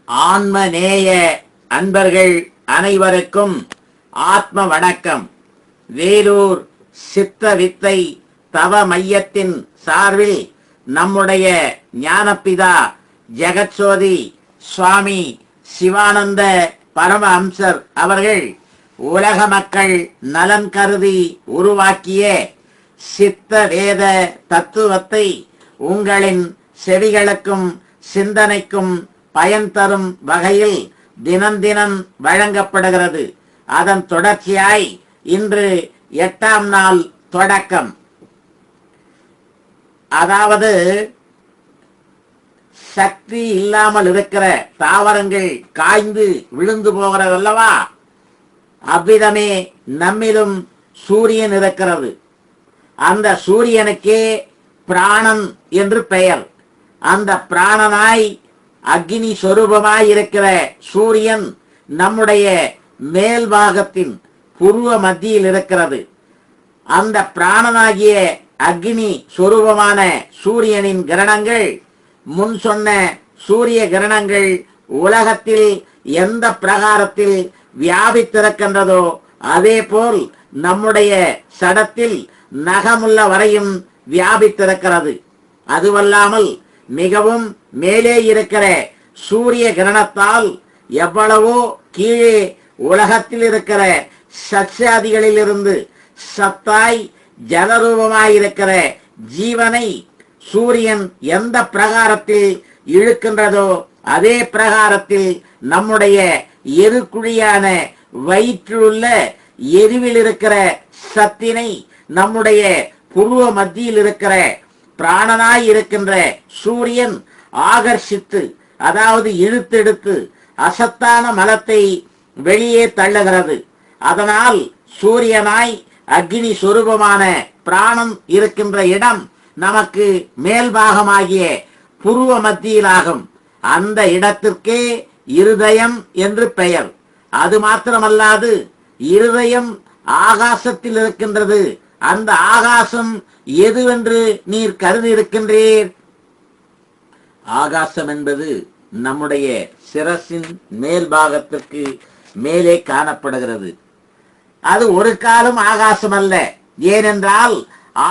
ஆன்மநேய அன்பர்கள் அனைவருக்கும் ஆத்ம வணக்கம். வேலூர் சித்த வித்தை தவ மையத்தின் சார்பில் நம்முடைய ஞானப்பிதா ஜெகத்சோதி சுவாமி சிவானந்த பரமஹம்சர் அவர்கள் உலக மக்கள் நலன் கருதி உருவாக்கிய சித்த வேத தத்துவத்தை உங்களின் செவிகளுக்கும் சிந்தனைக்கும் பயன் தரும் வகையில் தினம் தினம் வழங்கப்படுகிறது. அதன் தொடர்ச்சியாய் இன்று 8ஆம் நாள் தொடக்கம். அதாவது சக்தி இல்லாமல் இருக்கிற தாவரங்கள் காய்ந்து விழுந்து போகிறது அல்லவா, அவ்விதமே நம்மிலும் சூரியன் இருக்கிறது. அந்த சூரியனுக்கே பிராணன் என்று பெயர். அந்த பிராணனாய் அக்னி சொரூபமாய் இருக்கிற சூரியன் நம்முடைய மேல் பாகத்தின் புருவ மத்தியில் இருக்கிறது. அந்த பிராணனாகிய அக்னி சொரூபமான சூரியனின் கிரணங்கள், முன் சொன்ன சூரிய கிரணங்கள் உலகத்தில் எந்த பிரகாரத்தில் வியாபித்திருக்கின்றதோ அதே போல் நம்முடைய சடத்தில் நகமுள்ள வரையும் வியாபித்திருக்கிறது. அதுவல்லாமல் மிகவும் மேலே இருக்கிற சூரிய கிரணத்தால் எவ்வளவோ கீழே உலகத்தில் இருக்கிற சத்யாதிகளிலிருந்து சத்தாய் ஜலரூபமாயிருக்கிற ஜீவனை சூரியன் எந்த பிரகாரத்தில் இழுக்கின்றதோ அதே பிரகாரத்தில் நம்முடைய எருக்குழியான வயிற்றிலுள்ள எருவில் இருக்கிற சத்தினை நம்முடைய புருவ மத்தியில் இருக்கிற பிராணனாய் இருக்கின்ற சூரியன் ஆகர்ஷித்து, அதாவது இழுத்தெடுத்து அசத்தான மலத்தை வெளியே தள்ளுகிறது. அதனால் சூரியனாய் அக்னி சொரூபமான பிராணம் இருக்கின்ற இடம் நமக்கு மேல்பாகமாகிய புருவ மத்தியிலாகும். அந்த இடத்திற்கே இருதயம் என்று பெயர். அது மாத்திரமல்லாது இருதயம் ஆகாசத்தில் இருக்கின்றது. அந்த ஆகாசம் எதுவென்று நீர் கருதி இருக்கின்றீர்? ஆகாசம் என்பது நம்முடைய சிரசின் மேல் பாகத்திற்கு மேலே காணப்படுகிறது. அது ஒரு காலம் ஆகாசம் அல்ல. ஏனென்றால்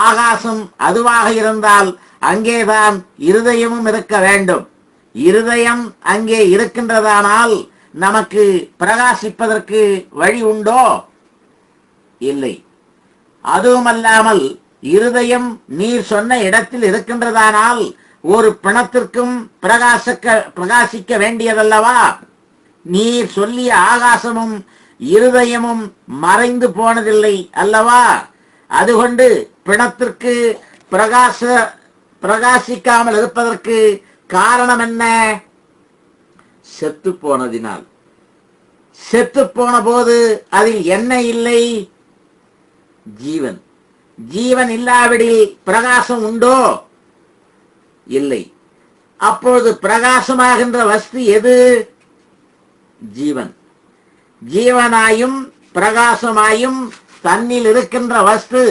ஆகாசம் அதுவாக இருந்தால் அங்கேதான் இருதயமும் இருக்க வேண்டும். இருதயம் அங்கே இருக்கின்றதானால் நமக்கு பிரகாசிப்பதற்கு வழி உண்டோ? இல்லை. அதுவுமல்லாமல் இருதயம் நீர் சொன்ன இடத்தில் இருக்கின்றதானால் ஒரு பிணத்திற்கும் பிரகாசிக்க வேண்டியதல்லவா? நீர் சொல்லிய ஆகாசமும் இருதயமும் மறைந்து போனதில்லை அல்லவா? அதுகொண்டு பிணத்திற்கு பிரகாசிக்காமல் இருப்பதற்கு காரணம் என்ன? செத்து போனதினால். செத்து போன போது அதில் என்ன இல்லை? ஜீவன். ஜீவன் இல்லாவிடில் பிரகாசம் உண்டோ? இல்லை. அப்பொழுது பிரகாசமாகின்ற வஸ்து எது? ஜீவன். ஜீவனாயும் பிரகாசமாயும் தன்னில் இருக்கின்ற வஸ்து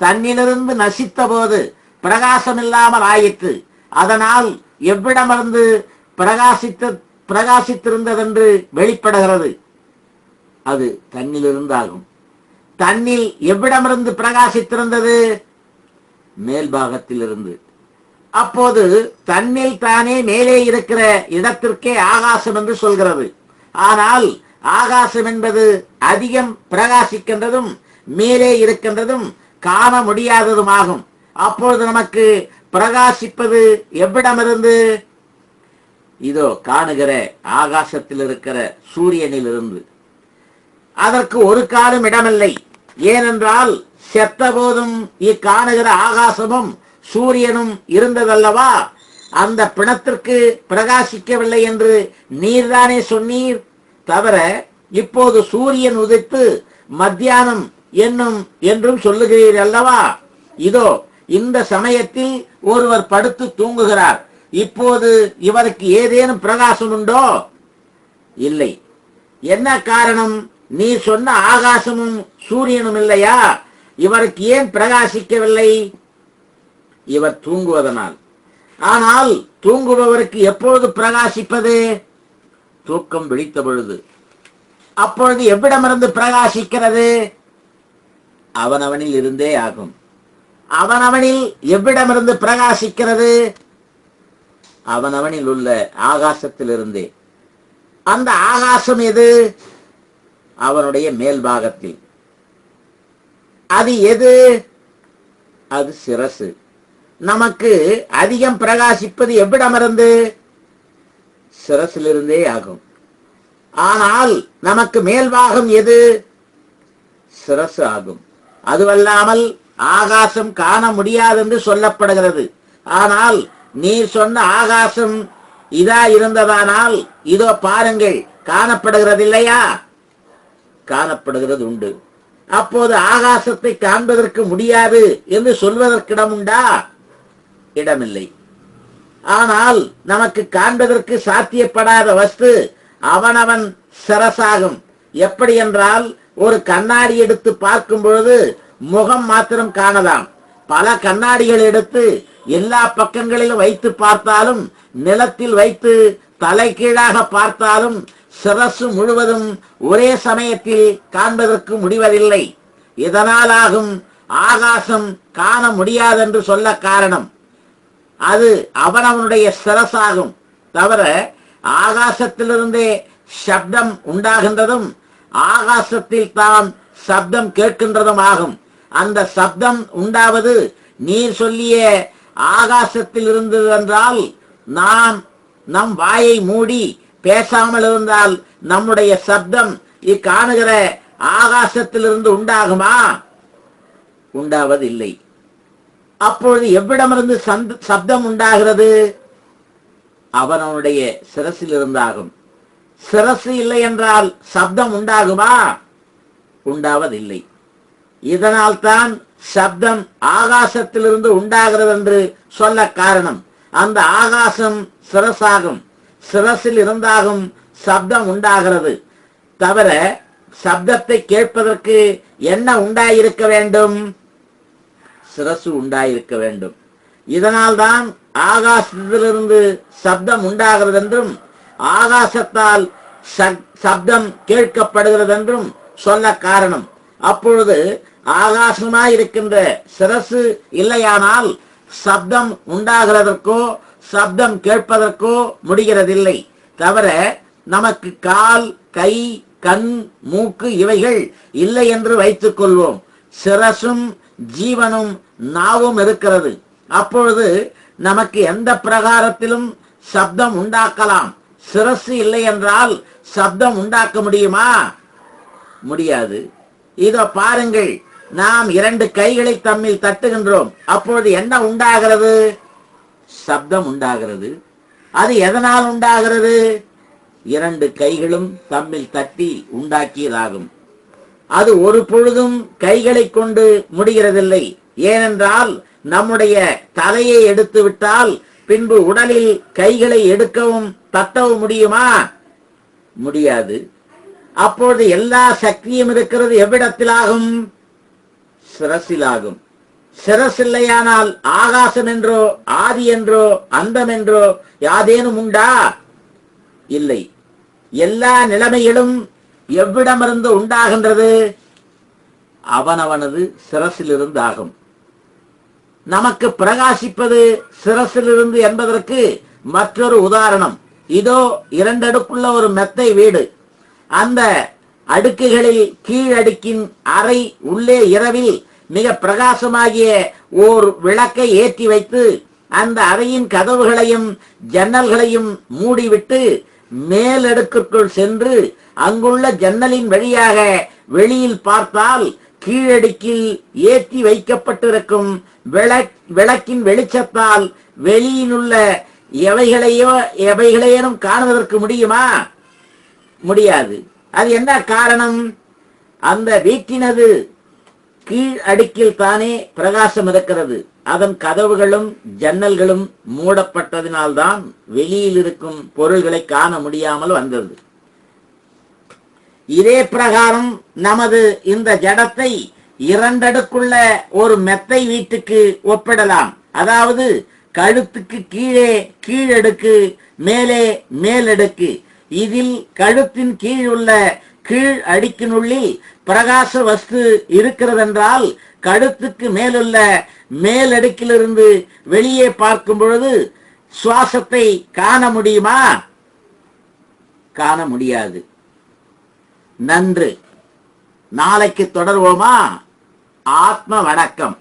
தன்னிலிருந்து நசித்த போது பிரகாசம் இல்லாமல் ஆயிற்று. அதனால் எவ்விடமிருந்து பிரகாசித்திருந்ததென்று வெளிப்படுகிறது. அது தன்னிலிருந்தாகும். தன்னில் எவ்விடமிருந்து பிரகாசித்திருந்தது? மேல்பாகத்திலிருந்து. அப்போது தன்னில் தானே மேலே இருக்கிற இடத்திற்கே ஆகாசம் என்று சொல்கிறது. ஆனால் ஆகாசம் என்பது அதிகம் பிரகாசிக்கின்றதும் மேலே இருக்கின்றதும் காண முடியாததுமாகும். அப்பொழுது நமக்கு பிரகாசிப்பது எவ்விடமிருந்து? இதோ காணுகிற ஆகாசத்தில் இருக்கிற சூரியனிலிருந்து. அதற்கு ஒரு காலம் இடமில்லை. ஏனென்றால் செத்த போதும் இக்காணுகிற ஆகாசமும் சூரியனும் இருந்ததல்லவா? அந்த பிணத்திற்கு பிரகாசிக்கவில்லை என்று நீர்தானே சொன்னீர். தவிர இப்போது சூரியன் உதித்து மத்தியானம் என்றும் சொல்லுகிறீர் அல்லவா? இதோ இந்த சமயத்தில் ஒருவர் படுத்து தூங்குகிறார். இப்போது இவருக்கு ஏதேனும் பிரகாசம் உண்டோ? இல்லை. என்ன காரணம்? நீ சொன்ன ஆகாசமும் சூரியனும் இல்லையா? இவருக்கு ஏன் பிரகாசிக்கவில்லை? இவர் தூங்குவதனால். ஆனால் தூங்குபவருக்கு எப்பொழுது பிரகாசிப்பது? தூக்கம் விழித்த பொழுது. அப்பொழுது எவ்விடமிருந்து பிரகாசிக்கிறது? அவனவனில் இருந்தே ஆகும். அவனவனில் எவ்விடமிருந்து பிரகாசிக்கிறது? அவனவனில் உள்ள ஆகாசத்திலிருந்தே. அந்த ஆகாசம் எது? அவனுடைய மேல்பாகத்தில். அது எது? அது சிரசு. நமக்கு அதிகம் பிரகாசிப்பது எவ்விடமிருந்து? சிரசிலிருந்தே ஆகும். ஆனால் நமக்கு மேல்பாகம் எது? சிரசு ஆகும். அதுவல்லாமல் ஆகாசம் காண முடியாது என்று சொல்லப்படுகிறது. ஆனால் நீ சொன்ன ஆகாசம் இதா இருந்ததானால் இதோ பாருங்கள், காணப்படுகிறது இல்லையா? காணப்படுகிறது உண்டு. அப்போது ஆகாசத்தை காண்பதற்கு முடியாது என்று சொல்வதற்கிடம் உண்டா? இடமில்லை. ஆனால் நமக்கு காண்பதற்கு சாத்தியப்படாத வஸ்து அவனவன் சிரசாகும். எப்படி என்றால், ஒரு கண்ணாடி எடுத்து பார்க்கும் பொழுது முகம் மாத்திரம் காணலாம். பல கண்ணாடிகள் எடுத்து எல்லா பக்கங்களிலும் வைத்து பார்த்தாலும், நிலத்தில் வைத்து தலைகீழாக பார்த்தாலும் சிரசு முழுவதும் ஒரே சமயத்தில் காண்பதற்கு முடிவதில்லை. இதனாலாகும் ஆகாசம் காண முடியாதென்று சொல்ல காரணம். அது அவனவனுடைய சிரசாகும். தவிர ஆகாசத்திலிருந்தே சப்தம் உண்டாகின்றதும் ஆகாசத்தில் தான் சப்தம் கேட்கின்றதும் ஆகும். அந்த சப்தம் உண்டாவது நீர் சொல்லிய ஆகாசத்தில் இருந்தது என்றால், நாம் நம் வாயை மூடி பேசாமல் இருந்தால் நம்முடைய சப்தம் இக்காணுகிற ஆகாசத்திலிருந்து உண்டாகுமா? உண்டாவதில்லை. அப்பொழுது எவ்விடமிருந்து சப்தம் உண்டாகிறது? அவனுடைய சிரசில் இருந்தாகும். சிரசு இல்லை என்றால் சப்தம் உண்டாகுமா? உண்டாவதில்லை. இதனால் தான் சப்தம் ஆகாசத்திலிருந்து உண்டாகிறது என்று சொல்ல காரணம். அந்த ஆகாசம் சிரசாகும். சிரசில் இருந்தாகும் சப்தம் உண்டாகிறது. தவிர சப்தத்தை கேட்பதற்கு என்ன உண்டாயிருக்க வேண்டும்? சிரசு உண்டாயிருக்க வேண்டும். இதனால்தான் ஆகாசத்திலிருந்து சப்தம் உண்டாகிறது என்றும் ஆகாசத்தால் சப்தம் கேட்கப்படுகிறது என்றும் சொல்ல காரணம். அப்பொழுது ஆகாசமாயிருக்கின்ற சிரசு இல்லையானால் சப்தம் உண்டாகிறதற்கோ சப்தம் கேட்பதற்கோ முடிகிறதில்லை. தவிர நமக்கு கால், கை, கண், மூக்கு இவைகள் இல்லை என்று வைத்துக் கொள்வோம். சிரசும் ஜீவனும் நாவும் இருக்கிறது. அப்பொழுது நமக்கு எந்த பிரகாரத்திலும் சப்தம் உண்டாக்கலாம். சிரசு இல்லை என்றால் சப்தம் உண்டாக்க முடியுமா? முடியாது. இதோ பாருங்கள், நாம் இரண்டு கைகளை தம்மில் தட்டுகின்றோம். அப்பொழுது என்ன உண்டாகிறது? சப்தம் உண்டாகிறது. அது எதனால் உண்டாகிறது? இரண்டு கைகளும் தம்மில் தட்டி உண்டாக்கியதாகும். அது ஒரு பொழுதும் கைகளை கொண்டு முடிகிறதில்லை. ஏனென்றால் நம்முடைய தலையை எடுத்து விட்டால் பின்பு உடலில் கைகளை எடுக்கவும் தட்டவும் முடியுமா? முடியாது. அப்பொழுது எல்லா சக்தியும் இருக்கிறது எவ்விடத்திலாகும்? சிரசிலாகும். சிரசில்லையானால் ஆகாசம் என்றோ ஆதி என்றோ அந்தம் என்றோ யாதேனும் உண்டா? இல்லை. எல்லா நிலைமைகளும் எவ்விடமிருந்து உண்டாகின்றது? அவனவனது சிரசிலிருந்து ஆகும். நமக்கு பிரகாசிப்பது சிரசிலிருந்து என்பதற்கு மற்றொரு உதாரணம். இதோ இரண்டடுக்குள்ள ஒரு மெத்தை வீடு. அந்த அடுக்குகளில் கீழடுக்கின் அறை உள்ளே இரவில் மிக பிரகாசமாகிய ஓர் விளக்கை ஏற்றி வைத்து அந்த அறையின் கதவுகளையும் ஜன்னல்களையும் மூடிவிட்டு மேலடுக்குக்குள் சென்று அங்குள்ள ஜன்னலின் வழியாக வெளியில் பார்த்தால் கீழடுக்கில் ஏற்றி வைக்கப்பட்டிருக்கும் விளக்கின் வெளிச்சத்தால் வெளியிலுள்ள எவைகளையும் காணுவதற்கு முடியுமா? முடியாது. அது என்ன காரணம்? அந்த வீட்டினது கீழ் அடுக்கில் தானே பிரகாசம் இருக்கிறது. அதன் கதவுகளும் ஜன்னல்களும் மூடப்பட்டதினால்தான் வெளியில் இருக்கும் பொருள்களை காண முடியாமல் வந்தது. இதே பிரகாரம் நமது இந்த ஜடத்தை இரண்டடுக்குள்ள ஒரு மெத்தை வீட்டுக்கு ஒப்பிடலாம். அதாவது கழுத்துக்கு கீழே கீழடுக்கு, மேலே மேலடுக்கு. இதில் கழுத்தின் கீழ் உள்ள கீழ் அடுக்கினுள்ளில் பிரகாச வஸ்து இருக்கிறதென்றால் கழுத்துக்கு மேலுள்ள மேலடுக்கிலிருந்து வெளியே பார்க்கும் பொழுது சுவாசத்தை காண முடியுமா? காண முடியாது. நன்று. நாளைக்கு தொடர்வோமா? ஆத்ம வணக்கம்.